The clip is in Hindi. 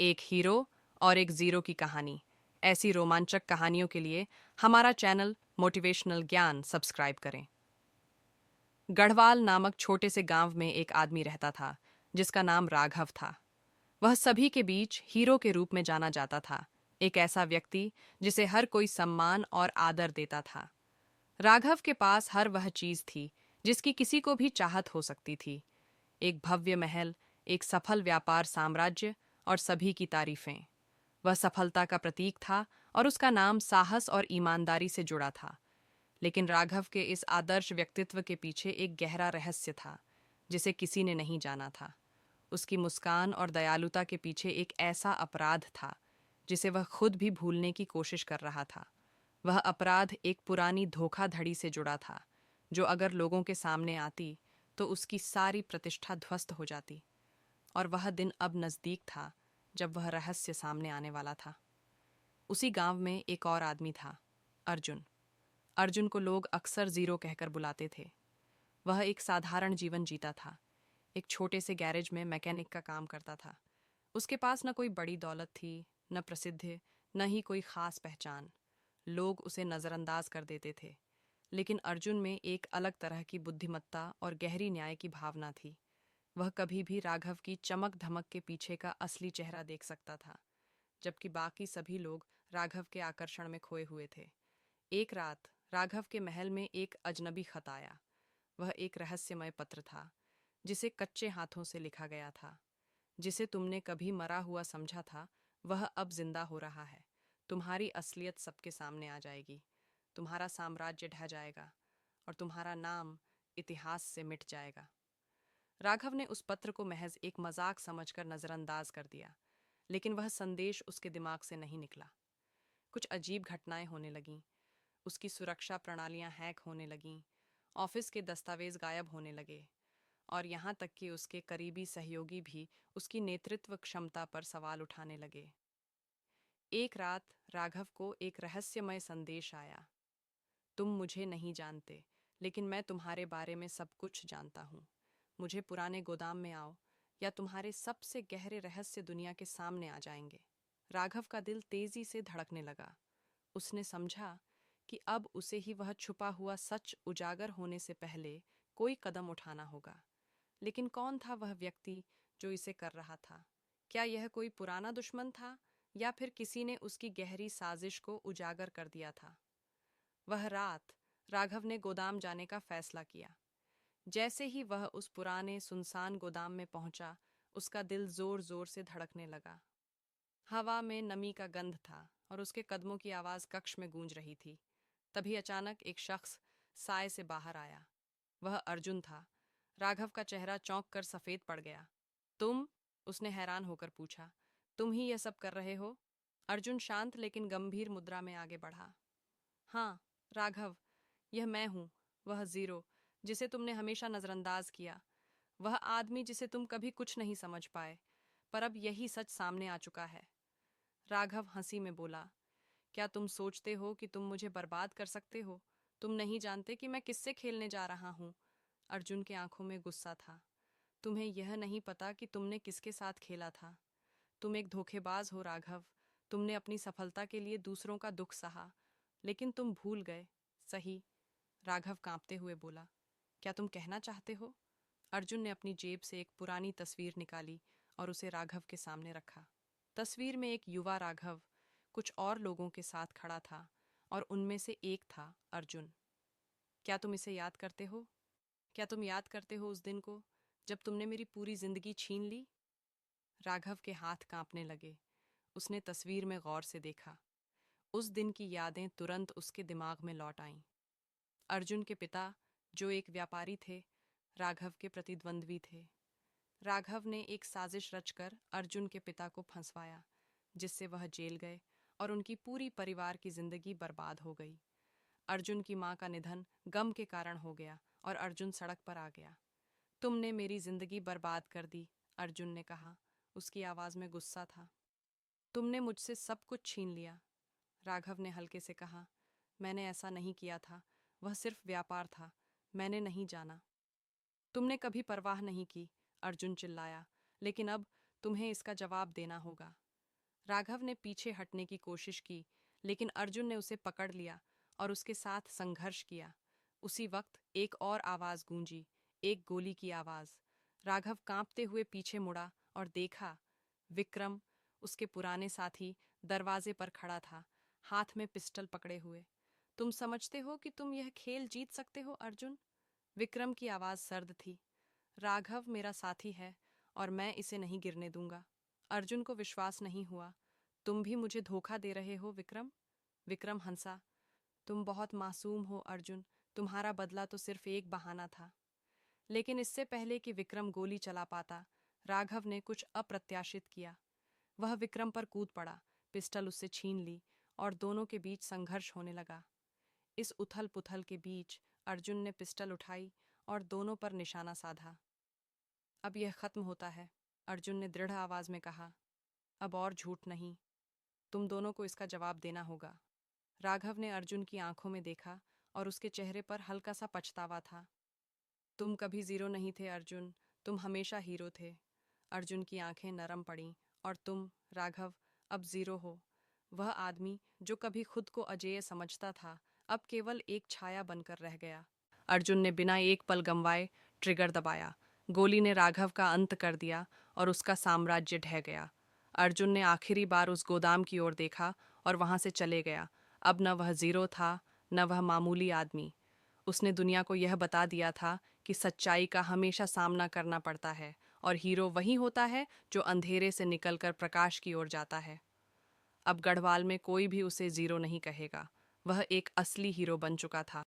एक हीरो और एक जीरो की कहानी। ऐसी रोमांचक कहानियों के लिए हमारा चैनल मोटिवेशनल ज्ञान सब्सक्राइब करें। गढ़वाल नामक छोटे से गांव में एक आदमी रहता था जिसका नाम राघव था। वह सभी के बीच हीरो के रूप में जाना जाता था, एक ऐसा व्यक्ति जिसे हर कोई सम्मान और आदर देता था। राघव के पास हर वह चीज थी जिसकी किसी को भी चाहत हो सकती थी। एक भव्य महल, एक सफल व्यापार साम्राज्य और सभी की तारीफें। वह सफलता का प्रतीक था और उसका नाम साहस और ईमानदारी से जुड़ा था। लेकिन राघव के इस आदर्श व्यक्तित्व के पीछे एक गहरा रहस्य था जिसे किसी ने नहीं जाना था। उसकी मुस्कान और दयालुता के पीछे एक ऐसा अपराध था जिसे वह खुद भी भूलने की कोशिश कर रहा था। वह अपराध एक पुरानी धोखाधड़ी से जुड़ा था जो अगर लोगों के सामने आती तो उसकी सारी प्रतिष्ठा ध्वस्त हो जाती। और वह दिन अब नजदीक था जब वह रहस्य सामने आने वाला था। उसी गांव में एक और आदमी था, अर्जुन। अर्जुन को लोग अक्सर जीरो कहकर बुलाते थे। वह एक साधारण जीवन जीता था। एक छोटे से गैरेज में मैकेनिक का काम करता था। उसके पास न कोई बड़ी दौलत थी, न प्रसिद्ध, न ही कोई खास पहचान। लोग उसे नजरअंदाज कर देते थे। लेकिन अर्जुन में एक अलग तरह की बुद्धिमत्ता और गहरी न्याय की भावना थी। वह कभी भी राघव की चमक धमक के पीछे का असली चेहरा देख सकता था, जबकि बाकी सभी लोग राघव के आकर्षण में खोए हुए थे। एक रात राघव के महल में एक अजनबी खत आया। वह एक रहस्यमय पत्र था जिसे कच्चे हाथों से लिखा गया था। जिसे तुमने कभी मरा हुआ समझा था वह अब जिंदा हो रहा है। तुम्हारी असलियत सबके सामने आ जाएगी। तुम्हारा साम्राज्य ढह जाएगा और तुम्हारा नाम इतिहास से मिट जाएगा। राघव ने उस पत्र को महज एक मजाक समझकर नजरअंदाज कर दिया, लेकिन वह संदेश उसके दिमाग से नहीं निकला। कुछ अजीब घटनाएं होने लगीं। उसकी सुरक्षा प्रणालियां हैक होने लगीं, ऑफिस के दस्तावेज गायब होने लगे, और यहाँ तक कि उसके करीबी सहयोगी भी उसकी नेतृत्व क्षमता पर सवाल उठाने लगे। एक रात राघव को एक रहस्यमय संदेश आया। तुम मुझे नहीं जानते, लेकिन मैं तुम्हारे बारे में सब कुछ जानता हूँ। मुझे पुराने गोदाम में आओ, या तुम्हारे सबसे गहरे रहस्य दुनिया के सामने आ जाएंगे। राघव का दिल तेजी से धड़कने लगा। उसने समझा कि अब उसे ही वह छुपा हुआ सच उजागर होने से पहले कोई कदम उठाना होगा। लेकिन कौन था वह व्यक्ति जो इसे कर रहा था? क्या यह कोई पुराना दुश्मन था, या फिर किसी ने उसकी गहरी साजिश को उजागर कर दिया था? वह रात राघव ने गोदाम जाने का फैसला किया। जैसे ही वह उस पुराने सुनसान गोदाम में पहुंचा, उसका दिल जोर जोर से धड़कने लगा। हवा में नमी का गंध था और उसके कदमों की आवाज कक्ष में गूंज रही थी। तभी अचानक एक शख्स साए से बाहर आया। वह अर्जुन था। राघव का चेहरा चौंक कर सफेद पड़ गया। तुम? उसने हैरान होकर पूछा। तुम ही यह सब कर रहे हो? अर्जुन शांत लेकिन गंभीर मुद्रा में आगे बढ़ा। हाँ, राघव, यह मैं हूं, वह जीरो जिसे तुमने हमेशा नजरअंदाज किया। वह आदमी जिसे तुम कभी कुछ नहीं समझ पाए, पर अब यही सच सामने आ चुका है। राघव हंसी में बोला, क्या तुम सोचते हो कि तुम मुझे बर्बाद कर सकते हो? तुम नहीं जानते कि मैं किससे खेलने जा रहा हूँ। अर्जुन के आंखों में गुस्सा था। तुम्हें यह नहीं पता कि तुमने किसके साथ खेला था। तुम एक धोखेबाज हो राघव। तुमने अपनी सफलता के लिए दूसरों का दुख सहा, लेकिन तुम भूल गए। सही, राघव कांपते हुए बोला। क्या तुम कहना चाहते हो? अर्जुन ने अपनी जेब से एक पुरानी तस्वीर निकाली और उसे राघव के सामने रखा। तस्वीर में एक युवा राघव कुछ और लोगों के साथ खड़ा था, और उनमें से एक था अर्जुन। क्या तुम इसे याद करते हो? क्या तुम याद करते हो उस दिन को जब तुमने मेरी पूरी जिंदगी छीन ली? राघव के हाथ कांपने लगे। उसने तस्वीर में गौर से देखा। उस दिन की यादें तुरंत उसके दिमाग में लौट आईं। अर्जुन के पिता, जो एक व्यापारी थे, राघव के प्रतिद्वंद्वी थे। राघव ने एक साजिश रचकर अर्जुन के पिता को फंसवाया, जिससे वह जेल गए और उनकी पूरी परिवार की जिंदगी बर्बाद हो गई। अर्जुन की मां का निधन गम के कारण हो गया और अर्जुन सड़क पर आ गया। तुमने मेरी जिंदगी बर्बाद कर दी, अर्जुन ने कहा। उसकी आवाज में गुस्सा था। तुमने मुझसे सब कुछ छीन लिया। राघव ने हल्के से कहा, मैंने ऐसा नहीं किया था। वह सिर्फ व्यापार था। मैंने नहीं जाना। तुमने कभी परवाह नहीं की, अर्जुन चिल्लाया। लेकिन अब तुम्हें इसका जवाब देना होगा। राघव ने पीछे हटने की कोशिश की, लेकिन अर्जुन ने उसे पकड़ लिया और उसके साथ संघर्ष किया। उसी वक्त एक और आवाज गूंजी, एक गोली की आवाज। राघव कांपते हुए पीछे मुड़ा और देखा, विक्रम, उसके पुराने साथी, दरवाजे पर खड़ा था, हाथ में पिस्टल पकड़े हुए। तुम समझते हो कि तुम यह खेल जीत सकते हो, अर्जुन? विक्रम की आवाज सर्द थी। राघव मेरा साथी है और मैं इसे नहीं गिरने दूंगा। अर्जुन को विश्वास नहीं हुआ। तुम भी मुझे धोखा दे रहे हो, विक्रम? विक्रम हंसा। तुम बहुत मासूम हो, अर्जुन। तुम्हारा बदला तो सिर्फ एक बहाना था। लेकिन इससे पहले कि विक्रम गोली चला पाता, राघव ने कुछ अप्रत्याशित किया। वह विक्रम पर कूद पड़ा, पिस्टल उससे छीन ली और दोनों के बीच संघर्ष होने लगा। इस उथल पुथल के बीच अर्जुन ने पिस्टल उठाई और दोनों पर निशाना साधा। अब यह खत्म होता है, अर्जुन ने दृढ़ आवाज में कहा। अब और झूठ नहीं, तुम दोनों को इसका जवाब देना होगा। राघव ने अर्जुन की आंखों में देखा और उसके चेहरे पर हल्का सा पछतावा था। तुम कभी जीरो नहीं थे, अर्जुन। तुम हमेशा हीरो थे। अर्जुन की आंखें नरम पड़ीं। और तुम, राघव, अब जीरो हो। वह आदमी जो कभी खुद को अजेय समझता था, अब केवल एक छाया बनकर रह गया। अर्जुन ने बिना एक पल गंवाए ट्रिगर दबाया। गोली ने राघव का अंत कर दिया और उसका साम्राज्य ढह गया। अर्जुन ने आखिरी बार उस गोदाम की ओर देखा और वहां से चले गया। अब न वह जीरो था, न वह मामूली आदमी। उसने दुनिया को यह बता दिया था कि सच्चाई का हमेशा सामना करना पड़ता है और हीरो वही होता है जो अंधेरे से निकलकर प्रकाश की ओर जाता है। अब गढ़वाल में कोई भी उसे जीरो नहीं कहेगा। वह एक असली हीरो बन चुका था।